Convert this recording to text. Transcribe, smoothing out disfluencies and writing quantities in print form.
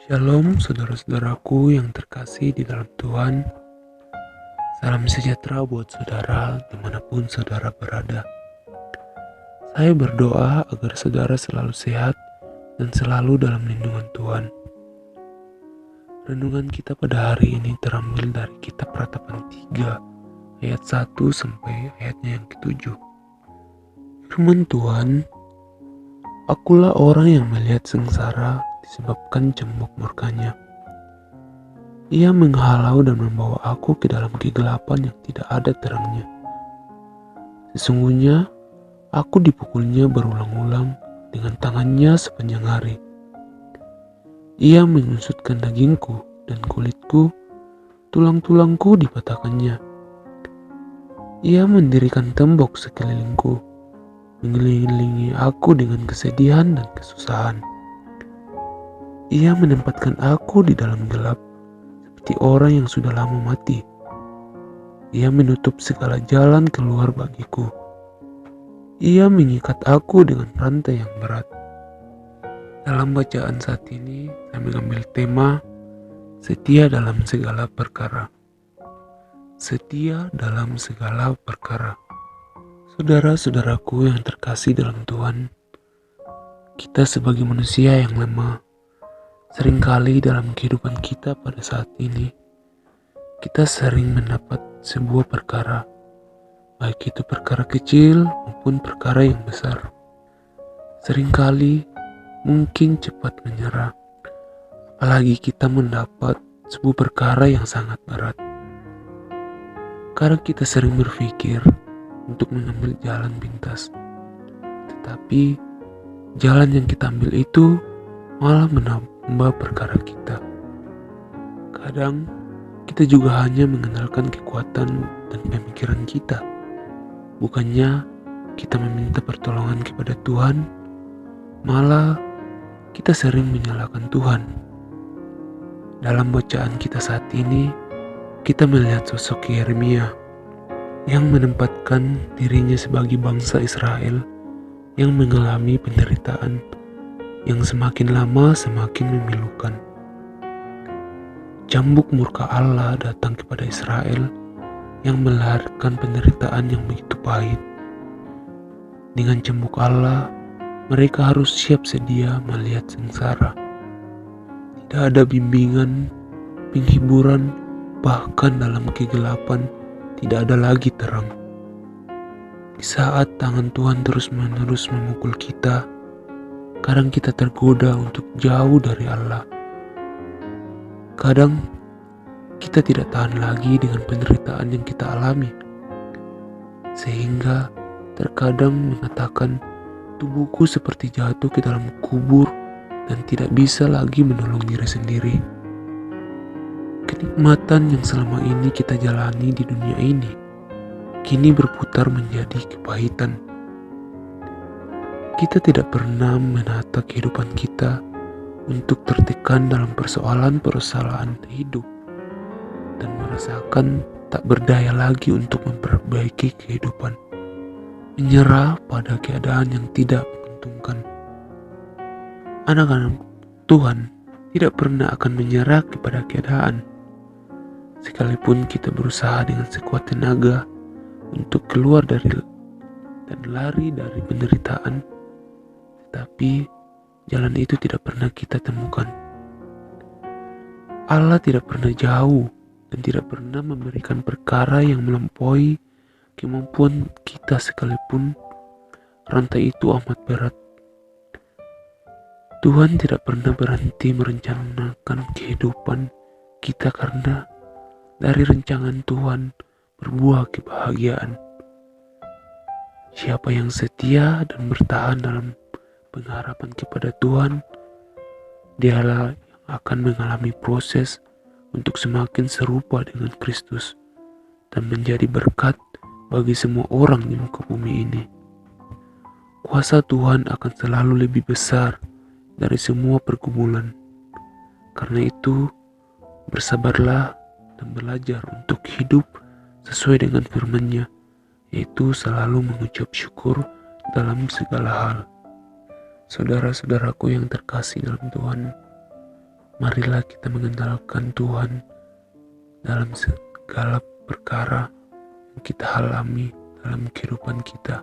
Shalom saudara-saudaraku yang terkasih di dalam Tuhan. Salam sejahtera buat saudara dimanapun saudara berada. Saya berdoa agar saudara selalu sehat dan selalu dalam lindungan Tuhan. Renungan kita pada hari ini terambil dari kitab Ratapan 3 ayat 1 sampai ayatnya yang ke-7. Firman Tuhan, "Akulah orang yang melihat sengsara disebabkan cambuk murkanya. Ia menghalau dan membawa aku ke dalam kegelapan yang tidak ada terangnya. Sesungguhnya aku dipukulnya berulang-ulang dengan tangannya sepanjang hari. Ia mengusutkan dagingku dan kulitku, tulang-tulangku dipatahkannya. Ia mendirikan tembok sekelilingku, mengelilingi aku dengan kesedihan dan kesusahan. Ia menempatkan aku di dalam gelap, seperti orang yang sudah lama mati. Ia menutup segala jalan keluar bagiku. Ia mengikat aku dengan rantai yang berat." Dalam bacaan saat ini, saya mengambil tema setia dalam segala perkara. Setia dalam segala perkara. Saudara-saudaraku yang terkasih dalam Tuhan, kita sebagai manusia yang lemah, seringkali dalam kehidupan kita pada saat ini, kita sering mendapat sebuah perkara, baik itu perkara kecil maupun perkara yang besar. Seringkali mungkin cepat menyerah, apalagi kita mendapat sebuah perkara yang sangat berat. Kadang kita sering berpikir untuk mengambil jalan pintas, tetapi jalan yang kita ambil itu malah menambah perkara kita. Kadang kita juga hanya mengandalkan kekuatan dan pemikiran kita. Bukannya kita meminta pertolongan kepada Tuhan, malah kita sering menyalahkan Tuhan. Dalam bacaan kita saat ini, kita melihat sosok Yeremia yang menempatkan dirinya sebagai bangsa Israel yang mengalami penderitaan yang semakin lama semakin memilukan. Cambuk murka Allah datang kepada Israel yang melahirkan penderitaan yang begitu pahit. Dengan cambuk Allah, mereka harus siap sedia melihat sengsara. Tidak ada bimbingan, penghiburan, bahkan dalam kegelapan tidak ada lagi terang. Di saat tangan Tuhan terus-menerus memukul kita, kadang kita tergoda untuk jauh dari Allah. Kadang kita tidak tahan lagi dengan penderitaan yang kita alami, sehingga terkadang mengatakan tubuhku seperti jatuh ke dalam kubur dan tidak bisa lagi menolong diri sendiri. Kenikmatan yang selama ini kita jalani di dunia ini kini berputar menjadi kepahitan. Kita tidak pernah menata kehidupan kita untuk tertekan dalam persoalan-persoalan hidup dan merasakan tak berdaya lagi untuk memperbaiki kehidupan, menyerah pada keadaan yang tidak menguntungkan. Anak-anak Tuhan tidak pernah akan menyerah kepada keadaan, sekalipun kita berusaha dengan sekuat tenaga untuk keluar dari dan lari dari penderitaan, tetapi jalan itu tidak pernah kita temukan. Allah tidak pernah jauh dan tidak pernah memberikan perkara yang melampaui kemampuan kita, sekalipun rantai itu amat berat. Tuhan tidak pernah berhenti merencanakan kehidupan kita, karena dari rencangan Tuhan berbuah kebahagiaan. Siapa yang setia dan bertahan dalam pengharapan kepada Tuhan, dialah yang akan mengalami proses untuk semakin serupa dengan Kristus dan menjadi berkat bagi semua orang di muka bumi ini. Kuasa Tuhan akan selalu lebih besar dari semua pergumulan. Karena itu, bersabarlah dan belajar untuk hidup sesuai dengan firman-Nya, yaitu selalu mengucap syukur dalam segala hal. Saudara-saudaraku yang terkasih dalam Tuhan, marilah kita mengenalkan Tuhan dalam segala perkara yang kita alami dalam kehidupan kita.